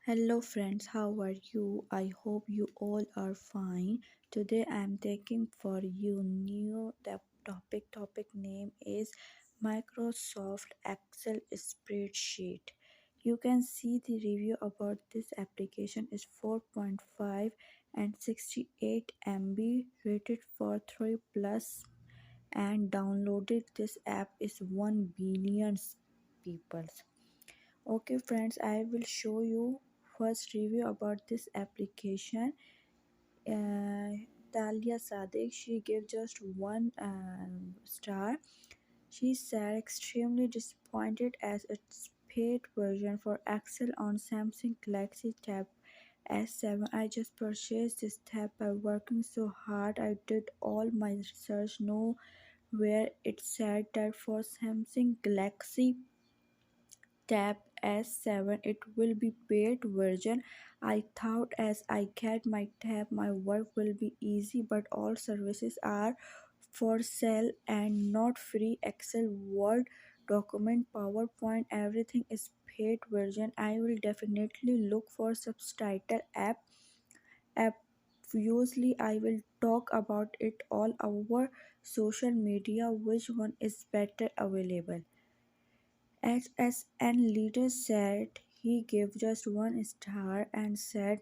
Hello friends, how are you? I hope you all are fine. Today I am taking for you new the topic name is Microsoft Excel Spreadsheet. You can see the review about this application is 4.5 and 68 MB rated for 3 plus and downloaded this app is 1 billion people. Okay friends, I will show you first review about this application. uh, Talia Sadiq, she gave just one star. She said extremely disappointed as its paid version for Excel on Samsung Galaxy Tab S7. I just purchased this tab by working so hard. I did all my research. Nowhere it said that for Samsung Galaxy Tab S7 it will be paid version. I thought as I get my tab my work will be easy, but all services are for sale and not free. Excel, Word, document, PowerPoint, everything is paid version. I will definitely look for subtitle app. Usually I will talk about it all over social media. Which one is better available? As an leader said, he gave just one star and said,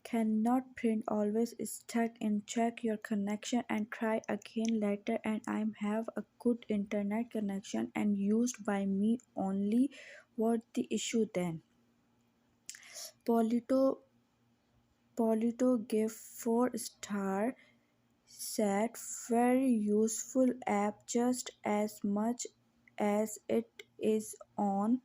cannot print, always stuck in, check your connection and try again later. And I have a good internet connection and used by me only. What the issue then? Polito Polito gave 4 star, said very useful app just as much as it is on.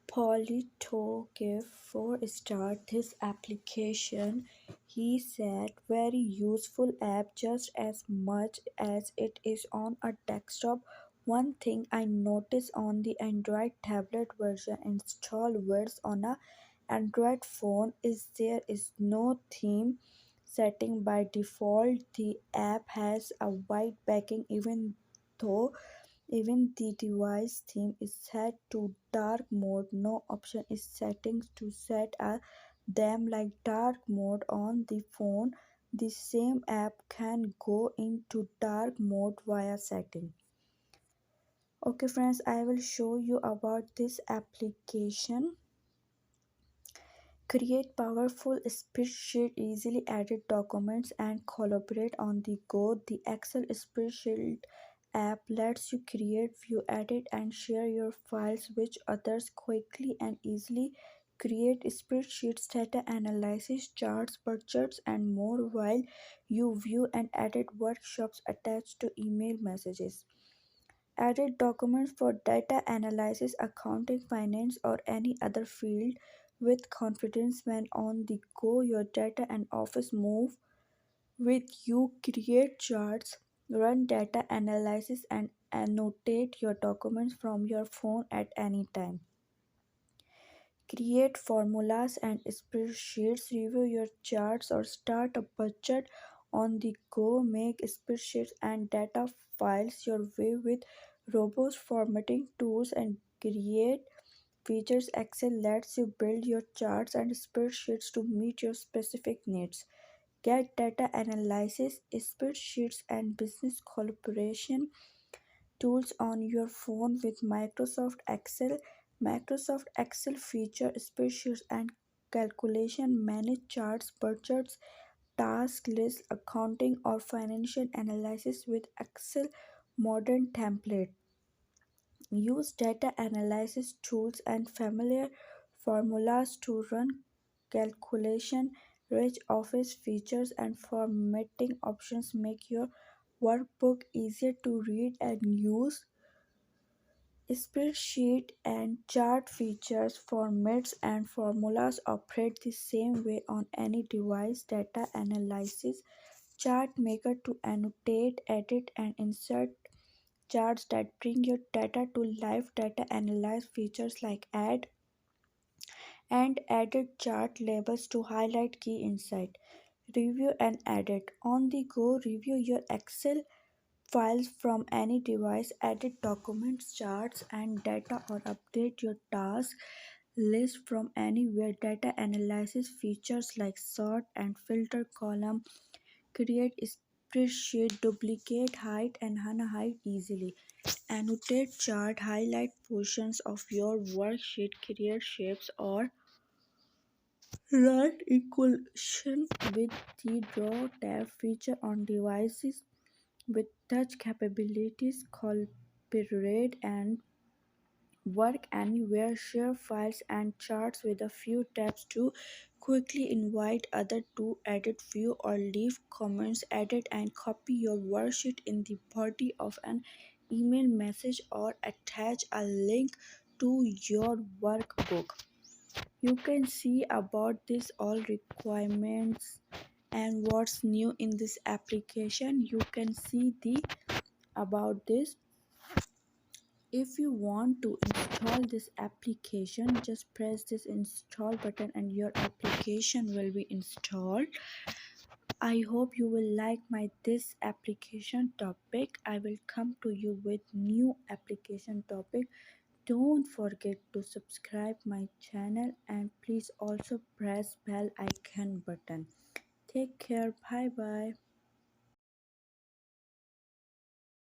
Polito gave 4 star this application. He said very useful app just as much as it is on a desktop. One thing I noticed on the Android tablet version installed words on a Android phone is there is no theme setting by default. The app has a white backing even the device theme is set to dark mode. No option is settings to set a them like dark mode on the phone. The same app can go into dark mode via setting. Okay friends, I will show you about this application. Create powerful spreadsheet, easily edit documents and collaborate on the go. The Excel spreadsheet app lets you create, view, edit and share your files with others quickly and easily. Create spreadsheets, data analysis, charts, budgets and more while you view and edit workshops attached to email messages. Edit documents for data analysis, accounting, finance, or any other field with confidence when on the go. Your data and office move with you. Create charts, run data analysis, and annotate your documents from your phone at any time. Create formulas and spreadsheets, review your charts, or start a budget on the go. Make spreadsheets and data files your way with robust formatting tools and create features. Excel lets you build your charts and spreadsheets to meet your specific needs. Get data analysis, spreadsheets, and business collaboration tools on your phone with Microsoft Excel. Microsoft Excel features spreadsheets and calculation, manage charts, budgets, task lists, accounting or financial analysis with Excel modern template. Use data analysis tools and familiar formulas to run calculation. Rich office features and formatting options make your workbook easier to read and use. Spreadsheet and chart features, formats, and formulas operate the same way on any device. Data analysis chart maker to annotate, edit, and insert charts that bring your data to life. Data analyze features like add and edit chart labels to highlight key insight. Review and edit on the go. Review your Excel files from any device, edit documents, charts, and data, or update your task list from anywhere. Data analysis features like sort and filter column, create spreadsheet, duplicate, hide and unhide easily. Annotate chart, highlight portions of your worksheet, create shapes, or write equation with the Draw tab feature on devices with touch capabilities. Collaborate and work anywhere, share files and charts with a few taps to quickly invite others to edit, view, or leave comments. Edit and copy your worksheet in the body of an email message or attach a link to your workbook. You can see about this all requirements and what's new in this application. You can see the about this. If you want to install this application, just press this install button and your application will be installed. I hope you will like my this application topic. I will come to you with new application topic. Don't forget to subscribe my channel and please also press bell icon button. Take care. Bye bye.